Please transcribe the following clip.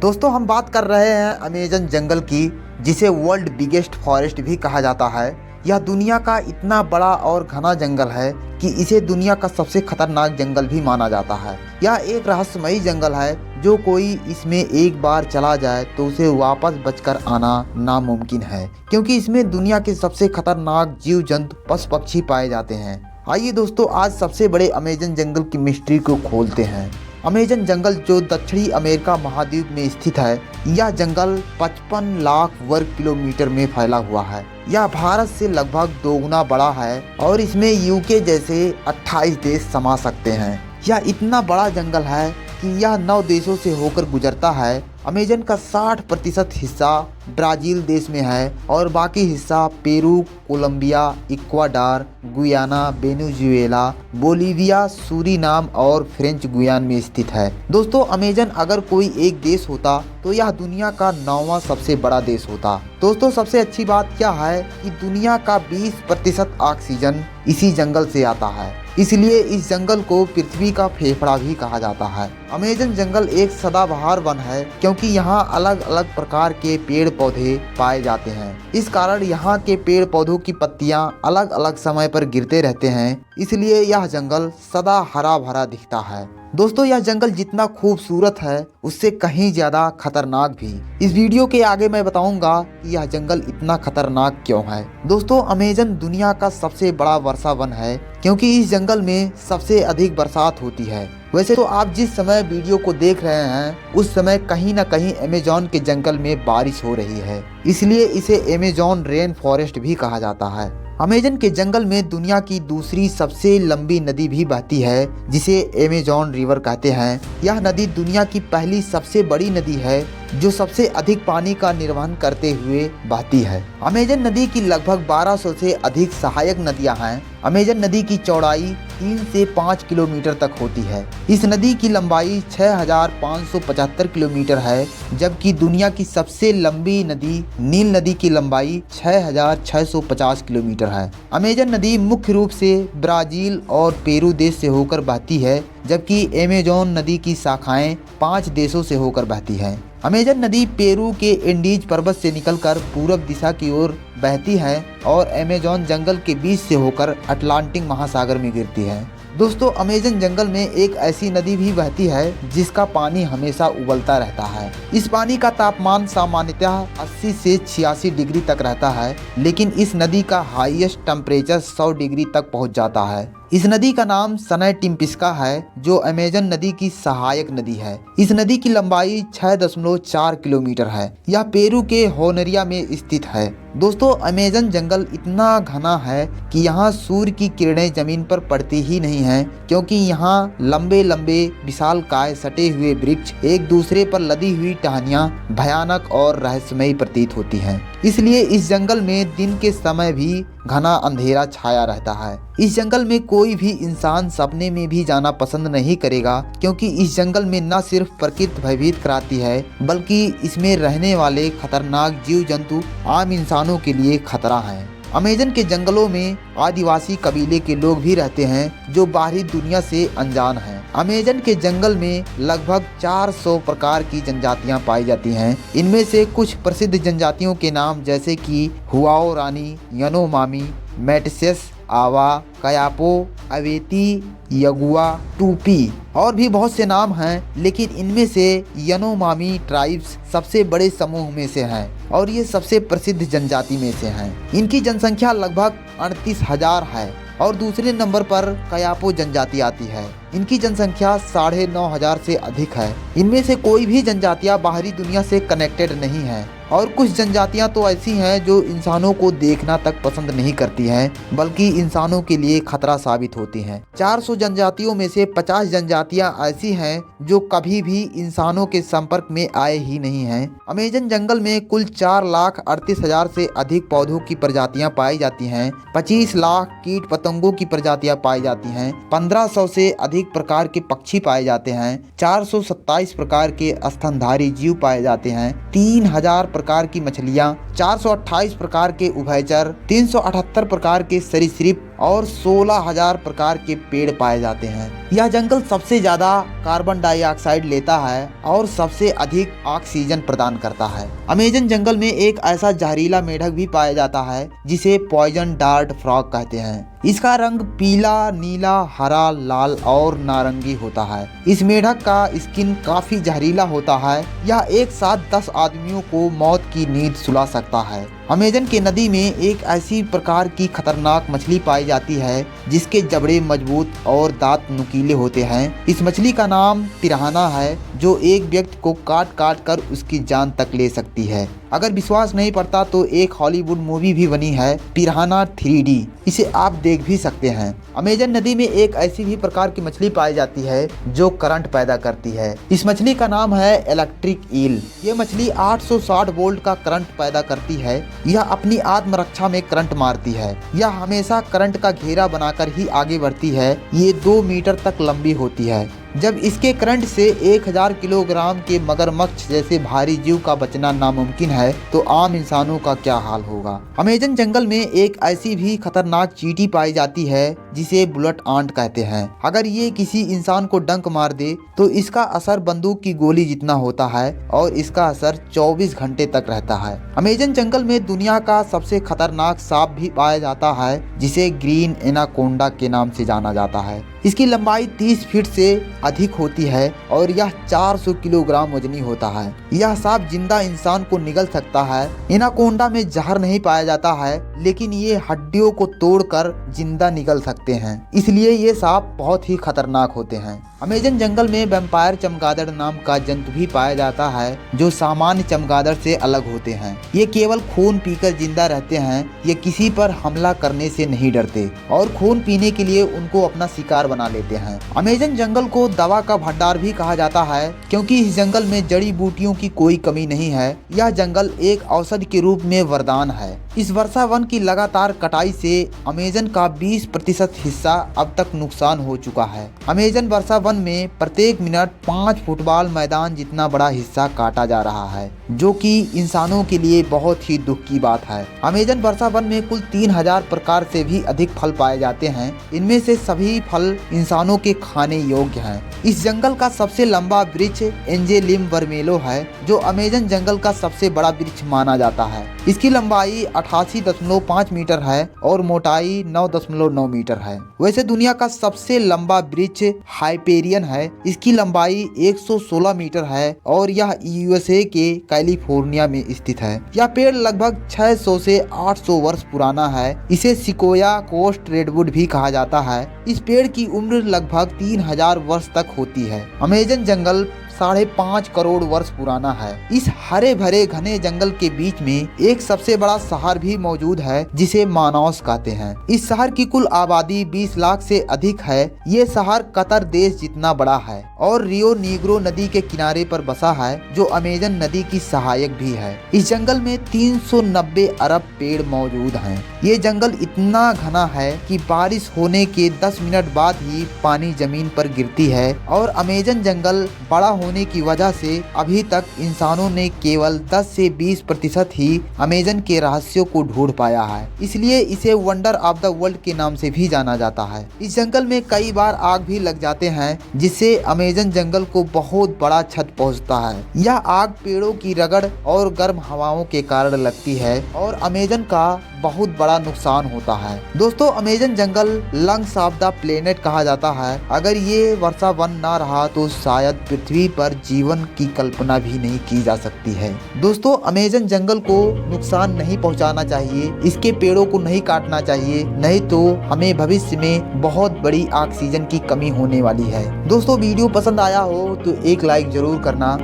दोस्तों हम बात कर रहे हैं अमेजन जंगल की, जिसे वर्ल्ड बिगेस्ट फॉरेस्ट भी कहा जाता है। यह दुनिया का इतना बड़ा और घना जंगल है कि इसे दुनिया का सबसे खतरनाक जंगल भी माना जाता है। यह एक रहस्यमयी जंगल है, जो कोई इसमें एक बार चला जाए तो उसे वापस बचकर आना नामुमकिन है, क्योंकि इसमें दुनिया के सबसे खतरनाक जीव जंतु पशु पक्षी पाए जाते हैं। आइए दोस्तों, आज सबसे बड़े अमेजन जंगल की मिस्ट्री को खोलते हैं। अमेजन जंगल जो दक्षिणी अमेरिका महाद्वीप में स्थित है, यह जंगल 55 लाख वर्ग किलोमीटर में फैला हुआ है। यह भारत से लगभग दोगुना बड़ा है और इसमें यूके जैसे 28 देश समा सकते हैं। यह इतना बड़ा जंगल है कि यह 9 देशों से होकर गुजरता है। अमेजन का 60% हिस्सा ब्राज़ील देश में है और बाकी हिस्सा Peru, Colombia, Ecuador, Guyana, Venezuela, Bolivia, Suriname और फ्रेंच गुयाना में स्थित है। दोस्तों, अमेजन अगर कोई एक देश होता तो यह दुनिया का 9वां सबसे बड़ा देश होता। दोस्तों, सबसे अच्छी बात क्या है कि दुनिया का 20% ऑक्सीजन इसी जंगल से आता है, इसलिए इस जंगल को पृथ्वी का फेफड़ा भी कहा जाता है। अमेजन जंगल एक सदाबहार वन है, क्योंकि यहाँ अलग अलग प्रकार के पेड़ पौधे पाए जाते हैं। इस कारण यहाँ के पेड़ पौधों की पत्तियाँ अलग अलग समय पर गिरते रहते हैं, इसलिए यह जंगल सदा हरा भरा दिखता है। दोस्तों, यह जंगल जितना खूबसूरत है उससे कहीं ज्यादा खतरनाक भी। इस वीडियो के आगे मैं बताऊंगा कि यह जंगल इतना खतरनाक क्यों है। दोस्तों, अमेजन दुनिया का सबसे बड़ा वर्षा वन है, क्योंकि इस जंगल में सबसे अधिक बरसात होती है। वैसे तो आप जिस समय वीडियो को देख रहे हैं उस समय कहीं न कहीं अमेजन के जंगल में बारिश हो रही है, इसलिए इसे अमेजन रेन फॉरेस्ट भी कहा जाता है। अमेजन के जंगल में दुनिया की दूसरी सबसे लंबी नदी भी बहती है, जिसे अमेजन रिवर कहते हैं। यह नदी दुनिया की पहली सबसे बड़ी नदी है जो सबसे अधिक पानी का निर्वहन करते हुए बहती है। अमेजन नदी की लगभग 1200 से अधिक सहायक नदियां हैं। अमेजन नदी की चौड़ाई 3 से 5 किलोमीटर तक होती है। इस नदी की लंबाई 6575 किलोमीटर है, जबकि दुनिया की सबसे लंबी नदी नील नदी की लंबाई 6650 किलोमीटर है। अमेजन नदी मुख्य रूप से ब्राज़ील और पेरू देश से होकर बहती है, जबकि अमेजन नदी की शाखाएं 5 देशों से होकर बहती हैं। अमेजन नदी पेरू के एंडीज पर्वत से निकलकर पूरब दिशा की ओर बहती है और अमेजन जंगल के बीच से होकर अटलांटिक महासागर में गिरती है। दोस्तों, अमेजन जंगल में एक ऐसी नदी भी बहती है जिसका पानी हमेशा उबलता रहता है। इस पानी का तापमान सामान्यतः 80 से 86 डिग्री तक रहता है, लेकिन इस नदी का हाईएस्ट टेम्परेचर 100 डिग्री तक पहुंच जाता है। इस नदी का नाम सनय टिम्पिस्का है, जो अमेजन नदी की सहायक नदी है। इस नदी की लंबाई 6.4 किलोमीटर है। यह पेरू के होनरिया में स्थित है। दोस्तों, अमेजन जंगल इतना घना है कि यहाँ सूर्य की किरणें जमीन पर पड़ती ही नहीं हैं, क्योंकि यहाँ लंबे लंबे विशालकाय सटे हुए वृक्ष, एक दूसरे पर लदी हुई टहनियाँ भयानक और रहस्यमयी प्रतीत होती हैं। इसलिए इस जंगल में दिन के समय भी घना अंधेरा छाया रहता है। इस जंगल में कोई भी इंसान सपने में भी जाना पसंद नहीं करेगा, क्योंकि इस जंगल में न सिर्फ प्रकृति भयभीत कराती है, बल्कि इसमें रहने वाले खतरनाक जीव जंतु आम इंसानों के लिए खतरा हैं। अमेजन के जंगलों में आदिवासी कबीले के लोग भी रहते हैं, जो बाहरी दुनिया से अनजान हैं। अमेजन के जंगल में लगभग 400 प्रकार की जनजातियां पाई जाती हैं। इनमें से कुछ प्रसिद्ध जनजातियों के नाम जैसे कि हुआओ रानी, यानोमामी, मेटसेस, आवा, कयापो, अवेती, यगुआ, टूपी और भी बहुत से नाम हैं, लेकिन इनमें से यानोमामी ट्राइब्स सबसे बड़े समूह में से हैं और ये सबसे प्रसिद्ध जनजाति में से हैं। इनकी जनसंख्या लगभग 38,000 है और दूसरे नंबर पर कयापो जनजाति आती है। इनकी जनसंख्या 9,500 से अधिक है। इनमें से कोई भी जनजातियां बाहरी दुनिया से कनेक्टेड नहीं है और कुछ जनजातियां तो ऐसी हैं जो इंसानों को देखना तक पसंद नहीं करती हैं, बल्कि इंसानों के लिए खतरा साबित होती हैं। 400 जनजातियों में से 50 जनजातियां ऐसी हैं जो कभी भी इंसानों के संपर्क में आए ही नहीं हैं। अमेजन जंगल में कुल 4,38,000 से अधिक पौधों की प्रजातियां पाई जाती हैं। 25 लाख कीट पतंगों की प्रजातियां पाई जाती हैं। 1500 से अधिक प्रकार के पक्षी पाए जाते हैं। 427 प्रकार के स्तनधारी जीव पाए जाते हैं। 3000 प्रकार की मछलियाँ, 428 प्रकार के उभयचर, 378 प्रकार के सरीसृप और 16,000 प्रकार के पेड़ पाए जाते हैं। यह जंगल सबसे ज्यादा कार्बन डाइऑक्साइड लेता है और सबसे अधिक ऑक्सीजन प्रदान करता है। अमेजन जंगल में एक ऐसा जहरीला मेढक भी पाया जाता है जिसे पॉइजन डार्ट फ्रॉग कहते हैं। इसका रंग पीला, नीला, हरा, लाल और नारंगी होता है। इस मेढक का स्किन काफी जहरीला होता है। यह एक साथ 10 आदमियों को मौत की नींद सुला सकता है। अमेजन के नदी में एक ऐसी प्रकार की खतरनाक मछली पाई जाती है जिसके जबड़े मजबूत और दांत नुकीले होते हैं। इस मछली का नाम पिरान्हा है, जो एक व्यक्ति को काट काट कर उसकी जान तक ले सकती है। अगर विश्वास नहीं पड़ता तो एक हॉलीवुड मूवी भी बनी है, पिरान्हा 3D, इसे आप देख भी सकते हैं। अमेजन नदी में एक ऐसी भी प्रकार की मछली पाई जाती है जो करंट पैदा करती है। इस मछली का नाम है इलेक्ट्रिक ईल। ये मछली 860 वोल्ट का करंट पैदा करती है। यह अपनी आत्मरक्षा में करंट मारती है। यह हमेशा करंट का घेरा बनाकर ही आगे बढ़ती है। ये 2 मीटर तक लंबी होती है। जब इसके करंट से 1000 किलोग्राम के मगरमच्छ जैसे भारी जीव का बचना नामुमकिन है तो आम इंसानों का क्या हाल होगा। अमेजन जंगल में एक ऐसी भी खतरनाक चींटी पाई जाती है जिसे बुलेट आंट कहते हैं। अगर ये किसी इंसान को डंक मार दे तो इसका असर बंदूक की गोली जितना होता है और इसका असर 24 घंटे तक रहता है। अमेजन जंगल में दुनिया का सबसे खतरनाक सांप भी पाया जाता है जिसे ग्रीन एनाकोंडा के नाम से जाना जाता है। इसकी लंबाई 30 फीट से अधिक होती है और यह 400 किलोग्राम वजनी होता है। यह सांप जिंदा इंसान को निगल सकता है। एनाकोंडा में जहर नहीं पाया जाता है, लेकिन ये हड्डियों को तोड़कर जिंदा निगल सकते हैं, इसलिए ये सांप बहुत ही खतरनाक होते हैं। अमेजन जंगल में वैम्पायर चमगादड़ नाम का जंतु भी पाया जाता है जो सामान्य चमगादड़ से अलग होते हैं। ये केवल खून पीकर जिंदा रहते हैं। ये किसी पर हमला करने से नहीं डरते और खून पीने के लिए उनको अपना शिकार बना लेते हैं। अमेजन जंगल को दवा का भंडार भी कहा जाता है क्योंकि इस जंगल में जड़ी बूटियों की कोई कमी नहीं है। यह जंगल एक औषधि के रूप में वरदान है। इस वर्षा वन की लगातार कटाई से अमेजन का 20% हिस्सा अब तक नुकसान हो चुका है। अमेजन वर्षा वन में प्रत्येक मिनट 5 फुटबॉल मैदान जितना बड़ा हिस्सा काटा जा रहा है, जो कि इंसानों के लिए बहुत ही दुख की बात है। अमेजन वर्षा वन में कुल 3000 प्रकार से भी अधिक फल पाए जाते हैं। इनमें से सभी फल इंसानों के खाने योग्य हैं। इस जंगल का सबसे लंबा वृक्ष एंजेलियम वर्मेलो है, जो अमेजन जंगल का सबसे बड़ा वृक्ष माना जाता है। इसकी लंबाई 88.5 मीटर है और मोटाई 9.9 मीटर है। वैसे दुनिया का सबसे लंबा वृक्ष हाइपेरियन है। इसकी लंबाई 116 मीटर है और यह यूएसए के कैलिफोर्निया में स्थित है। यह पेड़ लगभग 600 से 800 वर्ष पुराना है। इसे सिकोया कोस्ट रेडवुड भी कहा जाता है। इस पेड़ की उम्र लगभग 3000 वर्ष तक होती है। अमेजन जंगल 5.5 करोड़ वर्ष पुराना है। इस हरे भरे घने जंगल के बीच में एक सबसे बड़ा शहर भी मौजूद है जिसे मानौस कहते हैं। इस शहर की कुल आबादी 20 लाख से अधिक है। ये शहर कतर देश जितना बड़ा है और रियो नीग्रो नदी के किनारे पर बसा है, जो अमेजन नदी की सहायक भी है। इस जंगल में 390 अरब पेड़ मौजूद हैं। ये जंगल इतना घना है कि बारिश होने के 10 मिनट बाद ही पानी जमीन पर गिरती है और अमेजन जंगल बड़ा होने की वजह से अभी तक इंसानों ने केवल 10 से 20% ही अमेजन के रहस्यों को ढूंढ पाया है। इसलिए इसे वंडर ऑफ द वर्ल्ड के नाम से भी जाना जाता है। इस जंगल में कई बार आग भी लग जाते हैं, जिससे अमेजन जंगल को बहुत बड़ा क्षति पहुंचता है। यह आग पेड़ों की रगड़ और गर्म हवाओं के कारण लगती है और अमेजन का बहुत बड़ा नुकसान होता है। दोस्तों, Amazon jungle lungs of the planet कहा जाता है। अगर ये वर्षा वन ना रहा तो शायद पृथ्वी पर जीवन की कल्पना भी नहीं की जा सकती है। दोस्तों, अमेजन जंगल को नुकसान नहीं पहुंचाना चाहिए। इसके पेड़ों को नहीं काटना चाहिए, नहीं तो हमें भविष्य में बहुत बड़ी ऑक्सीजन की कमी होने वाली है। दोस्तों, वीडियो पसंद आया हो तो एक लाइक जरूर करना